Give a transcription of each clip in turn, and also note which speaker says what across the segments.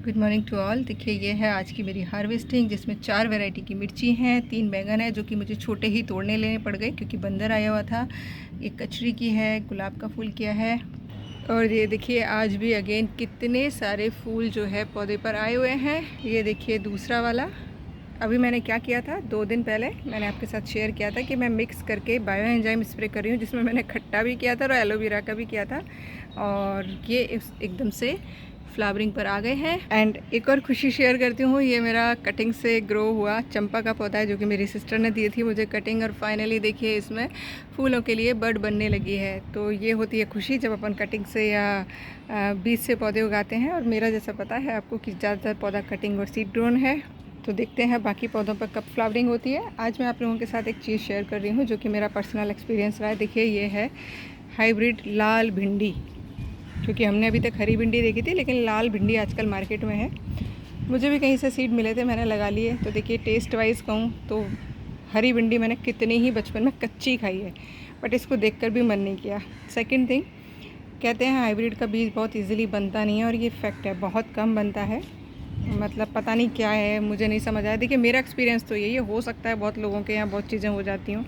Speaker 1: Good morning to all. देखिए ये है आज की मेरी हार्वेस्टिंग, जिसमें 4 वैरायटी की मिर्ची हैं, 3 बैंगन है जो कि मुझे छोटे ही तोड़ने लेने पड़ गए क्योंकि बंदर आया हुआ था। एक कचरी की है, गुलाब का फूल किया है, और ये देखिए आज भी अगेन कितने सारे फूल जो है पौधे पर आए हुए हैं। ये देखिए दूसरा वाला। अभी मैंने क्या किया था, 2 दिन पहले मैंने आपके साथ शेयर किया था कि मैं मिक्स करके बायो एंजाइम स्प्रे कर रही हूँ, जिसमें मैंने खट्टा भी किया था और एलोवेरा का भी किया था, और ये एकदम से फ्लावरिंग पर आ गए हैं। एंड एक और खुशी शेयर करती हूँ, ये मेरा कटिंग से ग्रो हुआ चंपा का पौधा है जो कि मेरी सिस्टर ने दी थी मुझे कटिंग, और फाइनली देखिए इसमें फूलों के लिए बड बनने लगी है। तो ये होती है खुशी जब अपन कटिंग से या बीज से पौधे उगाते हैं। और मेरा जैसा पता है आपको कि ज़्यादातर पौधा कटिंग और सीड ग्रोन है। तो देखते हैं बाकी पौधों पर कब फ्लावरिंग होती है। आज मैं आप लोगों के साथ एक चीज़ शेयर कर रही हूँ जो कि मेरा पर्सनल एक्सपीरियंस रहा है। देखिए ये है हाइब्रिड लाल भिंडी, क्योंकि हमने अभी तक हरी भिंडी देखी थी, लेकिन लाल भिंडी आजकल मार्केट में है। मुझे भी कहीं से सीड मिले थे, मैंने लगा लिए। तो देखिए टेस्ट वाइज कहूँ तो हरी भिंडी मैंने कितनी ही बचपन में कच्ची खाई है, बट इसको देखकर भी मन नहीं किया। सेकंड थिंग, कहते हैं हाइब्रिड का बीज बहुत इजीली बनता नहीं है, और ये फैक्ट है, बहुत कम बनता है। मतलब पता नहीं क्या है, मुझे नहीं समझ आया। देखिए मेरा एक्सपीरियंस तो यही है, हो सकता है बहुत लोगों के यहाँ बहुत चीज़ें हो जाती हूँ।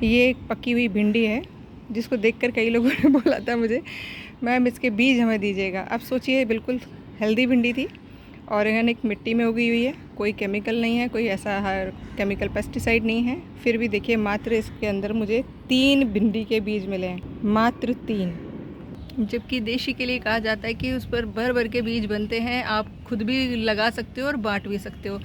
Speaker 1: ये एक पकी हुई भिंडी है जिसको देखकर कई लोगों ने बोला था मुझे, मैम इसके बीज हमें दीजिएगा। अब सोचिए बिल्कुल हेल्दी भिंडी थी, ऑर्गेनिक मिट्टी में उगी हुई है, कोई केमिकल नहीं है, कोई ऐसा हर केमिकल पेस्टिसाइड नहीं है। फिर भी देखिए मात्र इसके अंदर मुझे 3 भिंडी के बीज मिले हैं, मात्र 3। जबकि देशी के लिए कहा जाता है कि उस पर भर भर के बीज बनते हैं, आप खुद भी लगा सकते हो और बांट भी सकते हो।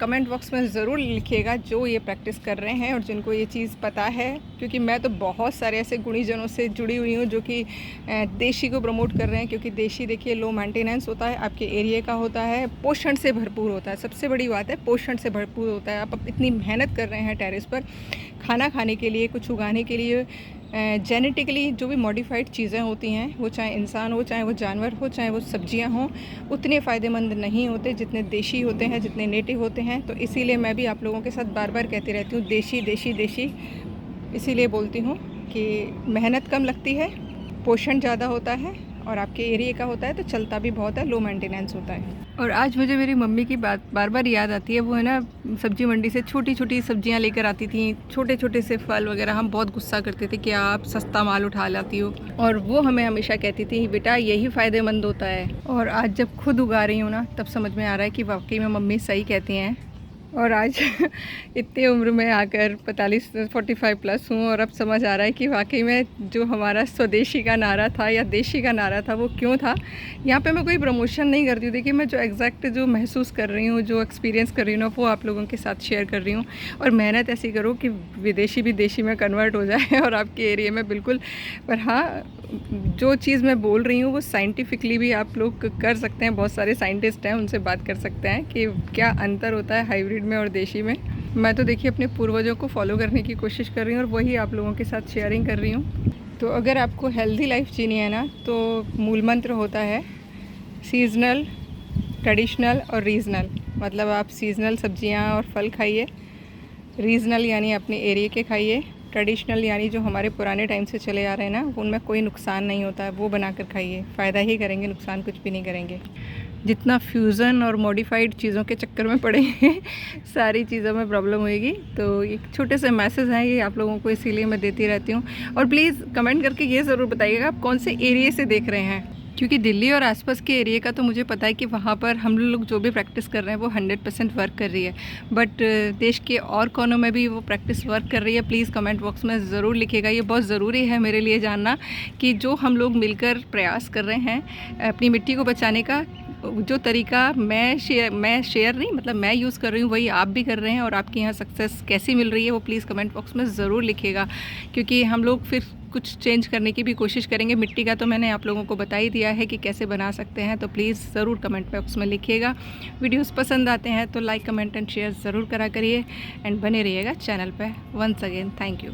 Speaker 1: कमेंट बॉक्स में ज़रूर लिखिएगा जो ये प्रैक्टिस कर रहे हैं और जिनको ये चीज़ पता है, क्योंकि मैं तो बहुत सारे ऐसे गुणीजनों से जुड़ी हुई हूँ जो कि देशी को प्रमोट कर रहे हैं। क्योंकि देशी देखिए लो मेंटेनेंस होता है, आपके एरिया का होता है, पोषण से भरपूर होता है। सबसे बड़ी बात है पोषण से भरपूर होता है। आप इतनी मेहनत कर रहे हैं टेरेस पर खाना खाने के लिए, कुछ उगाने के लिए। जेनेटिकली जो भी मॉडिफाइड चीज़ें होती हैं, वो चाहे इंसान हो, चाहे वो जानवर हो, चाहे वो सब्जियां हों, उतने फ़ायदेमंद नहीं होते जितने देशी होते हैं, जितने नेटिव होते हैं। तो इसीलिए मैं भी आप लोगों के साथ बार बार कहती रहती हूँ देशी देशी देशी। इसीलिए बोलती हूँ कि मेहनत कम लगती है, पोषण ज़्यादा होता है, और आपके एरिया का होता है तो चलता भी बहुत है, लो मेंटेनेंस होता है। और आज मुझे मेरी मम्मी की बात बार बार याद आती है। वो है ना सब्जी मंडी से छोटी छोटी सब्जियां लेकर आती थी, छोटे छोटे से फल वगैरह। हम बहुत गुस्सा करते थे कि आप सस्ता माल उठा लाती हो, और वो हमें हमेशा कहती थी बेटा यही फ़ायदेमंद होता है। और आज जब खुद उगा रही हूँ ना, तब समझ में आ रहा है कि वाकई में मम्मी सही कहती हैं। और आज इतनी उम्र में आकर 45 प्लस हूँ, और अब समझ आ रहा है कि वाकई में जो हमारा स्वदेशी का नारा था या देशी का नारा था वो क्यों था। यहाँ पे मैं कोई प्रमोशन नहीं करती हूँ। देखिए मैं जो एग्जैक्ट जो महसूस कर रही हूँ, जो एक्सपीरियंस कर रही हूँ ना, वो आप लोगों के साथ शेयर कर रही हूँ। और मेहनत ऐसी करो कि विदेशी भी देशी में कन्वर्ट हो जाए और आपके एरिया में बिल्कुल। पर हाँ, जो चीज़ मैं बोल रही हूँ वो साइंटिफिकली भी आप लोग कर सकते हैं। बहुत सारे साइंटिस्ट हैं, उनसे बात कर सकते हैं कि क्या अंतर होता है हाइब्रिड में और देशी में। मैं तो देखिए अपने पूर्वजों को फॉलो करने की कोशिश कर रही हूँ, और वही आप लोगों के साथ शेयरिंग कर रही हूँ। तो अगर आपको हेल्दी लाइफ जीनी है ना, तो मूल मंत्र होता है सीजनल, ट्रेडिशनल और रीजनल। मतलब आप सीजनल सब्जियाँ और फल खाइए, रीजनल यानी अपने एरिया के खाइए, ट्रेडिशनल यानी जो हमारे पुराने टाइम से चले आ रहे हैं ना, उनमें कोई नुकसान नहीं होता है, वो बनाकर खाइए। फ़ायदा ही करेंगे, नुकसान कुछ भी नहीं करेंगे। जितना फ्यूज़न और मॉडिफाइड चीज़ों के चक्कर में पड़ेंगे सारी चीज़ों में प्रॉब्लम होएगी। तो एक छोटे से मैसेज हैं ये आप लोगों को, इसीलिए मैं देती रहती हूँ। और प्लीज़ कमेंट करके ये ज़रूर बताइएगा आप कौन से एरिया से देख रहे हैं, क्योंकि दिल्ली और आसपास के एरिया का तो मुझे पता है कि वहाँ पर हम लोग जो भी प्रैक्टिस कर रहे हैं वो 100% वर्क कर रही है। बट देश के और कोनों में भी वो प्रैक्टिस वर्क कर रही है। प्लीज़ कमेंट बॉक्स में ज़रूर लिखिएगा। ये बहुत ज़रूरी है मेरे लिए जानना कि जो हम लोग मिलकर प्रयास कर रहे हैं अपनी मिट्टी को बचाने का, जो तरीका मैं शेयर नहीं, मतलब मैं यूज़ कर रही हूँ, वही आप भी कर रहे हैं। और आपके यहाँ सक्सेस कैसी मिल रही है वो प्लीज़ कमेंट बॉक्स में ज़रूर लिखिएगा, क्योंकि हम लोग फिर कुछ चेंज करने की भी कोशिश करेंगे। मिट्टी का तो मैंने आप लोगों को बता ही दिया है कि कैसे बना सकते हैं। तो प्लीज़ ज़रूर कमेंट बॉक्स में लिखिएगा। वीडियोस पसंद आते हैं तो लाइक, कमेंट एंड शेयर ज़रूर करा करिए, एंड बने रहिएगा चैनल पे। Once again thank you.